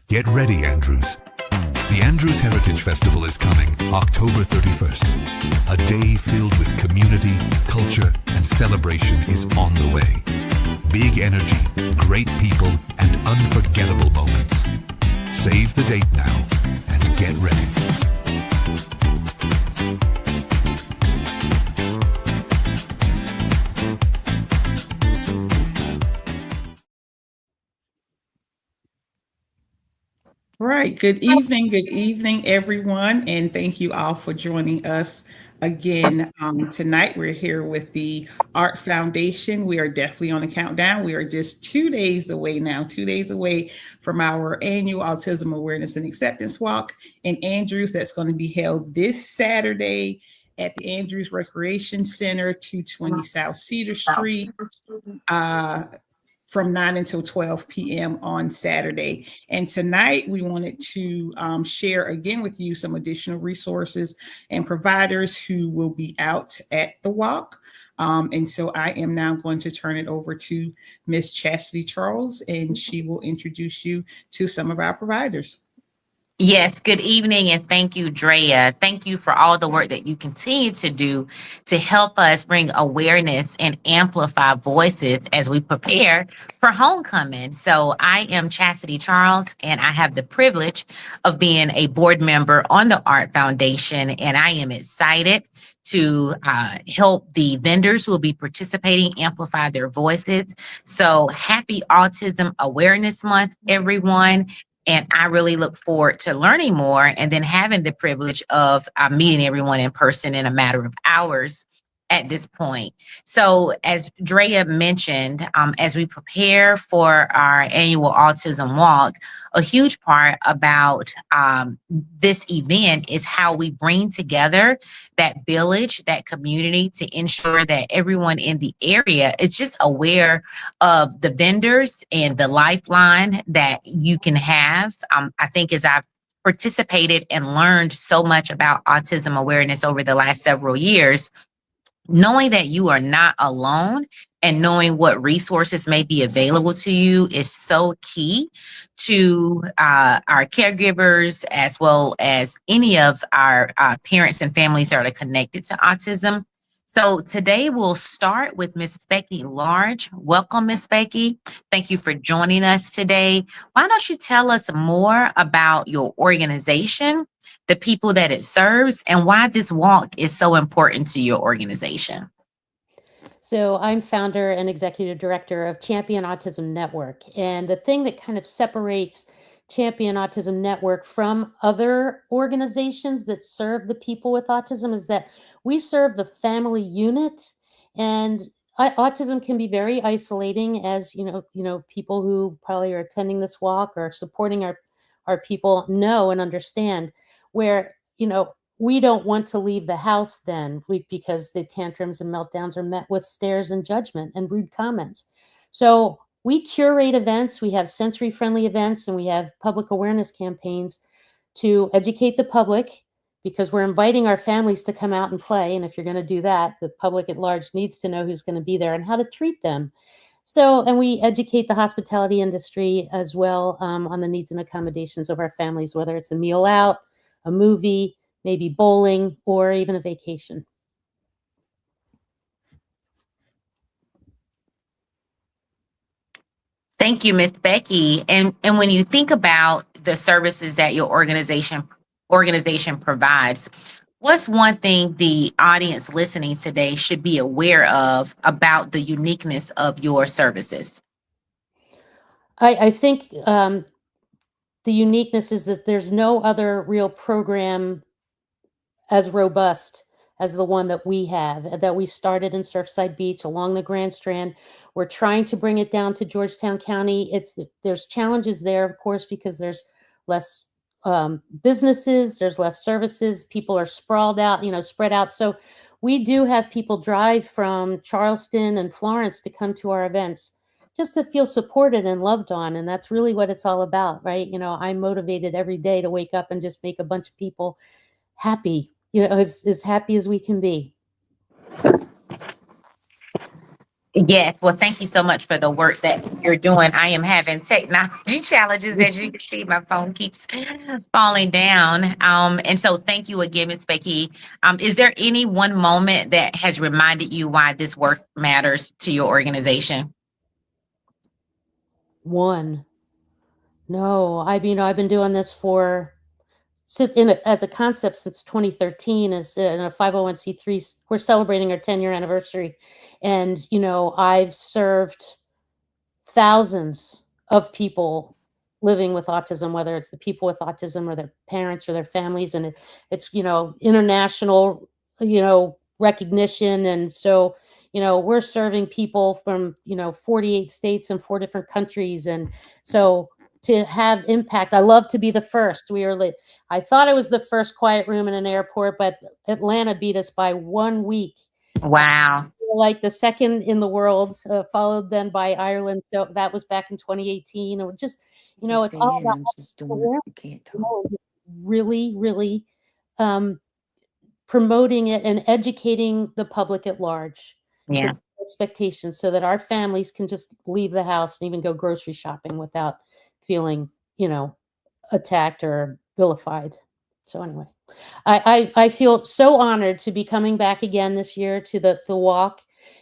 Get ready, Andrews. The Andrews Heritage Festival is coming October 31st. A day filled with community, culture, and celebration is on the way. Big energy, great people, and unforgettable moments. Save the date now and get ready. Right. Good evening, everyone, and thank you all for joining us again. Tonight, we're here with the Art Foundation. We are definitely on a countdown. We are just 2 days away now, 2 days away from our annual Autism Awareness and Acceptance Walk in Andrews. That's going to be held this Saturday at the Andrews Recreation Center, 220 South Cedar Street. From 9 until 12 p.m. on Saturday. And tonight we wanted to share again with you some additional resources and providers who will be out at the walk. And so I am now going to turn it over to Miss Chastity Charles, and she will introduce you to some of our providers. Yes, good evening, and thank you, Drea. Thank you for all the work that you continue to do to help us bring awareness and amplify voices as we prepare for homecoming. So, I am Chastity Charles, and I have the privilege of being a board member on the Art Foundation, and I am excited to help the vendors who will be participating amplify their voices. So, happy Autism Awareness Month, everyone. And I really look forward to learning more and then having the privilege of meeting everyone in person in a matter of hours at this point. So, as Drea mentioned, as we prepare for our annual Autism Walk, a huge part about this event is how we bring together that village, that community to ensure that everyone in the area is just aware of the vendors and the lifeline that you can have. I think as I've participated and learned so much about autism awareness over the last several years, knowing that you are not alone and knowing what resources may be available to you is so key to our caregivers as well as any of our parents and families that are connected to autism. So today we'll start with Miss Becky Large. Welcome, Miss Becky. Thank you for joining us today. Why don't you tell us more about your organization, the people that it serves, and why this walk is so important to your organization? So I'm founder and executive director of Champion Autism Network. And the thing that kind of separates Champion Autism Network from other organizations that serve the people with autism is that we serve the family unit. And autism can be very isolating, as people who probably are attending this walk or supporting our people know and understand, where we don't want to leave the house then because the tantrums and meltdowns are met with stares and judgment and rude comments. So we curate events, we have sensory friendly events, and we have public awareness campaigns to educate the public, because we're inviting our families to come out and play. And if you're going to do that, the public at large needs to know who's going to be there and how to treat them. So, and we educate the hospitality industry as well on the needs and accommodations of our families, whether it's a meal out, a movie, maybe bowling, or even a vacation. Thank you, Miss Becky. And when you think about the services that your organization provides, what's one thing the audience listening today should be aware of about the uniqueness of your services? I think the uniqueness is that there's no other real program as robust as the one that we have, that we started in Surfside Beach along the Grand Strand. We're trying to bring it down to Georgetown County. There's challenges there, of course, because there's less businesses, there's less services, people are sprawled out, spread out. So we do have people drive from Charleston and Florence to come to our events just to feel supported and loved on. And that's really what it's all about, right? I'm motivated every day to wake up and just make a bunch of people happy, as happy as we can be. Yes, well, thank you so much for the work that you're doing. I am having technology challenges, as you can see. My phone keeps falling down. And so, thank you again, Miss Becky. Is there any one moment that has reminded you why this work matters to your organization? One. No, I've been doing this for as a concept since 2013 as in a 501c3. We're celebrating our 10-year anniversary, and I've served thousands of people living with autism, whether it's the people with autism or their parents or their families, and it's international recognition, and so we're serving people from 48 states and 4 different countries, and so to have impact. I love to be the first. I thought I was the first quiet room in an airport, but Atlanta beat us by 1 week. Wow. Like the second in the world, followed then by Ireland. So that was back in 2018. Or just, Just it's stay all here. about I'm just doing this. awareness, You can't talk. just really, really um, promoting it and educating the public at large to Yeah. expectations so that our families can just leave the house and even go grocery shopping without feeling, attacked or vilified. So anyway. I feel so honored to be coming back again this year to the walk,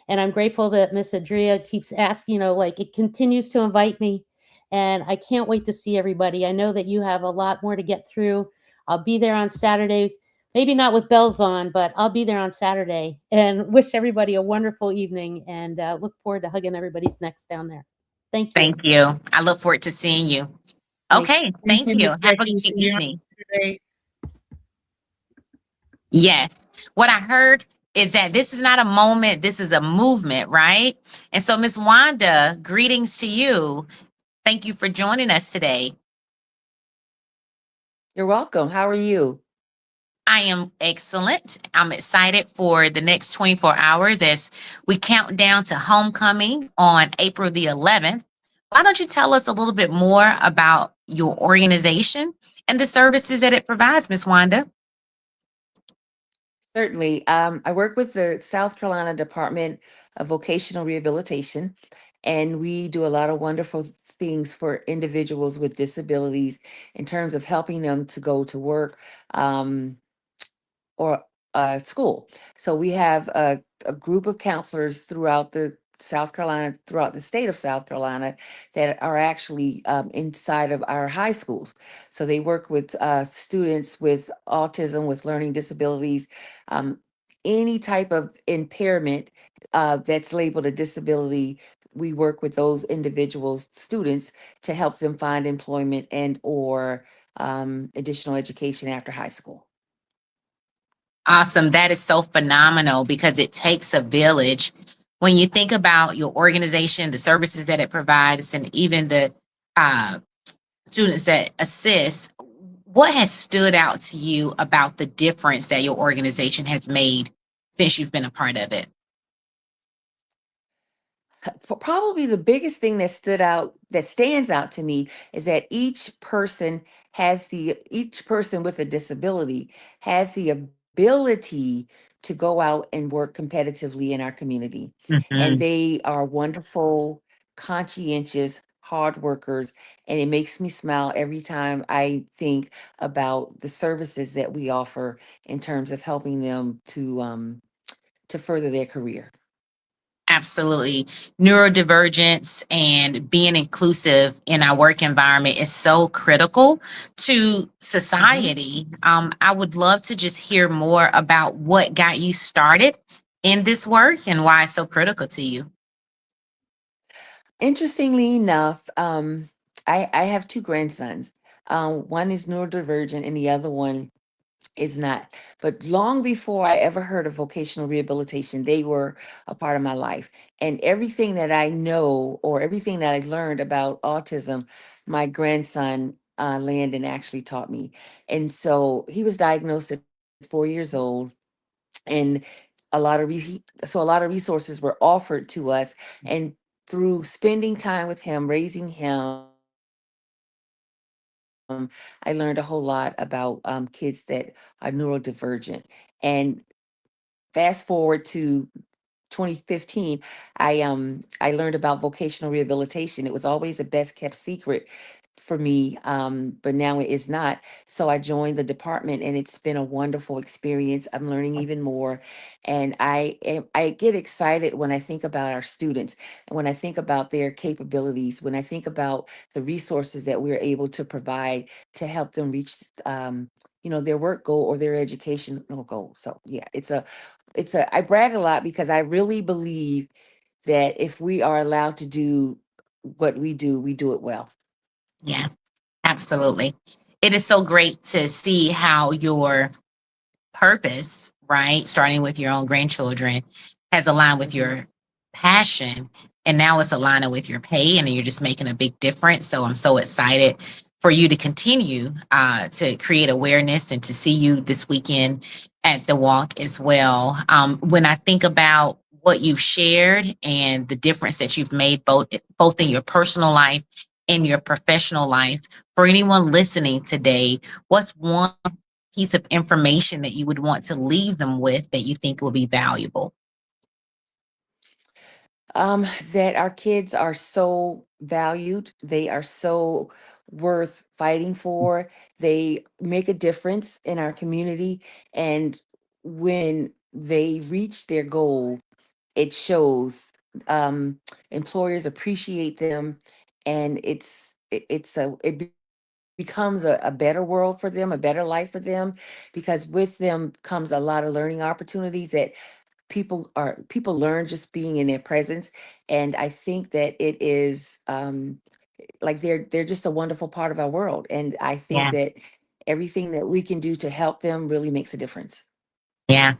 and I'm grateful that Miss Adria keeps asking. Like it continues to invite me, and I can't wait to see everybody. I know that you have a lot more to get through. I'll be there on Saturday, maybe not with bells on, but I'll be there on Saturday. And wish everybody a wonderful evening, and look forward to hugging everybody's necks down there. Thank you. Thank you. I look forward to seeing you. Thank Okay. Thank Thank you, you. Miss Have a Becky. good See you on evening. Saturday. Yes. What I heard is that this is not a moment, this is a movement, right? And so, Miss Wanda, greetings to you. Thank you for joining us today. You're welcome. How are you? I am excellent. I'm excited for the next 24 hours as we count down to homecoming on April the 11th. Why don't you tell us a little bit more about your organization and the services that it provides, Miss Wanda? Certainly. I work with the South Carolina Department of Vocational Rehabilitation, and we do a lot of wonderful things for individuals with disabilities in terms of helping them to go to work. Or school. So we have a group of counselors throughout the South Carolina, throughout the state of South Carolina, that are actually inside of our high schools. So they work with students with autism, with learning disabilities, um, any type of impairment that's labeled a disability. We work with those individuals, students, to help them find employment and or additional education after high school. Awesome. That is so phenomenal because it takes a village. When you think about your organization, the services that it provides, and even the uh, students that assist, what has stood out to you about the difference that your organization has made since you've been a part of it? Probably the biggest thing that stands out to me is that each person with a disability has the ability to go out and work competitively in our community, and Mhm. they are wonderful, conscientious, hard workers, and it makes me smile every time I think about the services that we offer in terms of helping them to further their career. Absolutely. Neurodivergence and being inclusive in our work environment is so critical to Mhm. society. I would love to just hear more about what got you started in this work and why it's so critical to you. Interestingly enough, I have two grandsons. One is neurodivergent and the other one is not. But long before I ever heard of vocational rehabilitation, they were a part of my life. And everything that I know or everything that I learned about autism, my grandson Landon actually taught me. And so he was diagnosed at 4 years old, and a lot of resources were offered to us, and through spending time with him, raising him, I learned a whole lot about kids that are neurodivergent. And fast forward to 2015, I learned about vocational rehabilitation. It was always a best kept secret for me, but now it is not. So I joined the department, and it's been a wonderful experience. I'm learning even more, and I get excited when I think about our students, and when I think about their capabilities, when I think about the resources that we're able to provide to help them reach their work goal or their educational goal. So yeah, I brag a lot because I really believe that if we are allowed to do what we do it well. Yeah, absolutely. It is so great to see how your purpose, right, starting with your own grandchildren, has aligned with Mhm. your passion. And now it's aligning with your pay, and you're just making a big difference. So I'm so excited for you to continue to create awareness and to see you this weekend at the walk as well. When I think about what you've shared and the difference that you've made both in your personal life and your professional life, for anyone listening today, what's one piece of information that you would want to leave them with that you think will be valuable? That our kids are so valued. They are so worth fighting for. They make a difference in our community. And when they reach their goal, it shows. Employers appreciate them, and it becomes a better world for them, a better life for them, because with them comes a lot of learning opportunities that people learn just being in their presence. And I think that it is like they're just a wonderful part of our world, and I think Yeah. that everything that we can do to help them really makes a difference. Yeah.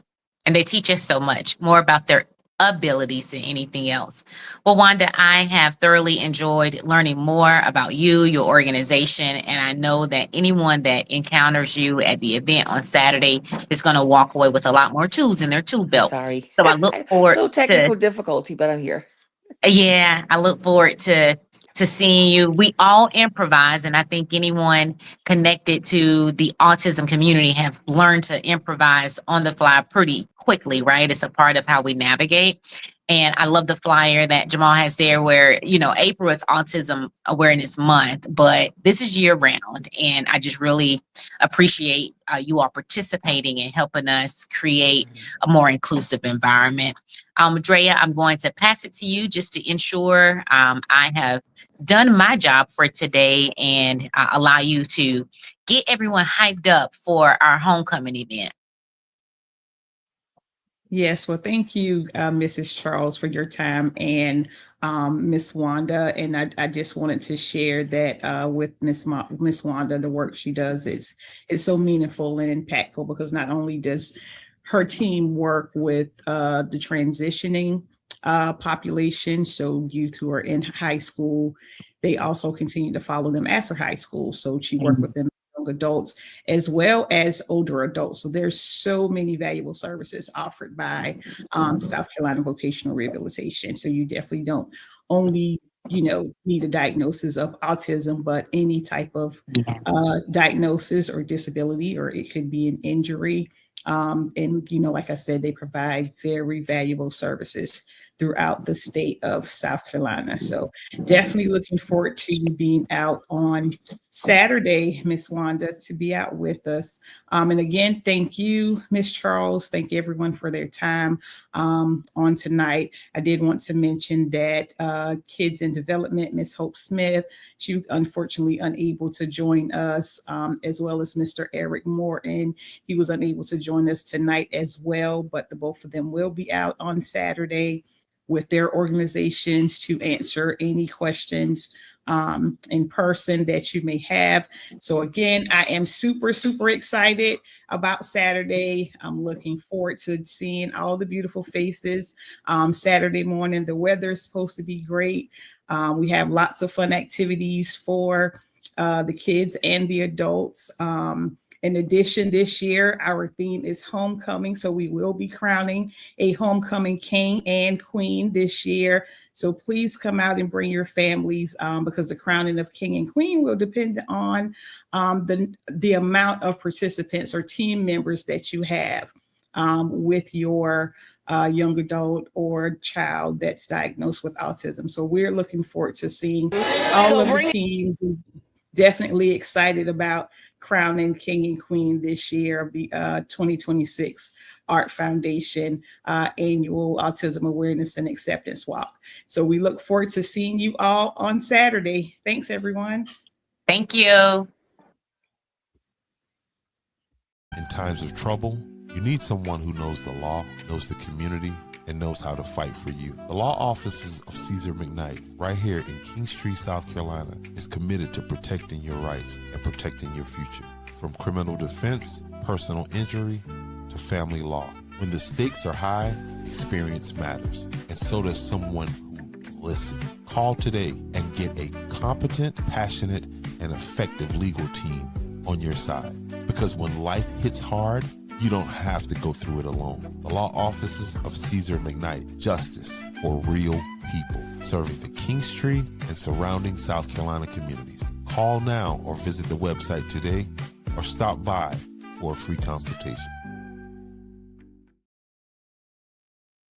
And they teach us so much more about their abilities than anything else. Well, Wanda, I have thoroughly enjoyed learning more about you, your organization, and I know that anyone that encounters you at the event on Saturday is going to walk away with a lot more tools in their tool I'm belt. sorry. So I look A forward little to technical difficulty, but I'm here. Yeah, I look forward to seeing you. We all improvise, and I think anyone connected to the autism community have learned to improvise on the fly pretty quickly, right? It's a part of how we navigate. And I love the flyer that Jamal has there where, April is Autism Awareness Month, but this is year round. And I just really appreciate you all participating and helping us create Mhm. a more inclusive environment. Drea, I'm going to pass it to you just to ensure I have done my job for today and allow you to get everyone hyped up for our homecoming event. Yes, well, thank you, Mrs. Charles, for your time, and Miss Wanda. And I just wanted to share that with Miss Wanda, the work she does is so meaningful and impactful, because not only does her team work with the transitioning population, so youth who are in high school, they also continue to follow them after high school. So she worked with them, young adults, as well as older adults. So there's so many valuable services offered by South Carolina Vocational Rehabilitation. So you definitely don't only, need a diagnosis of autism, but any type of diagnosis or disability, or it could be an injury. And, like I said, they provide very valuable services throughout the state of South Carolina. So definitely looking forward to you being out on Saturday, Miss Wanda, to be out with us. And again, thank you, Miss Charles. Thank everyone for their time on tonight. I did want to mention that Kids in Development, Miss Hope Smith, she was unfortunately unable to join us, as well as Mr. Eric Morton. He was unable to join us tonight as well, but the both of them will be out on Saturday with their organizations to answer any questions in person that you may have. So again, I am super, super excited about Saturday. I'm looking forward to seeing all the beautiful faces. Saturday morning, the weather is supposed to be great. We have lots of fun activities for the kids and the adults. In addition, this year, our theme is homecoming. So we will be crowning a homecoming king and queen this year. So please come out and bring your families, because the crowning of king and queen will depend on the amount of participants or team members that you have with your young adult or child that's diagnosed with autism. So we're looking forward to seeing all of the teams, and definitely excited about crowning King and Queen this year of the 2026 Art Foundation annual Autism Awareness and Acceptance Walk. So we look forward to seeing you all on Saturday. Thanks, everyone. Thank you. In times of trouble, you need someone who knows the law, knows the community, and knows how to fight for you. The law offices of Caesar McKnight, right here in Kingstree, South Carolina, is committed to protecting your rights and protecting your future. From criminal defense, personal injury, to family law. When the stakes are high, experience matters, and so does someone who listens. Call today and get a competent, passionate, and effective legal team on your side. Because when life hits hard, you don't have to go through it alone. The law offices of Caesar McKnight, justice for real people, serving the Kingstree and surrounding South Carolina communities. Call now or visit the website today or stop by for a free consultation.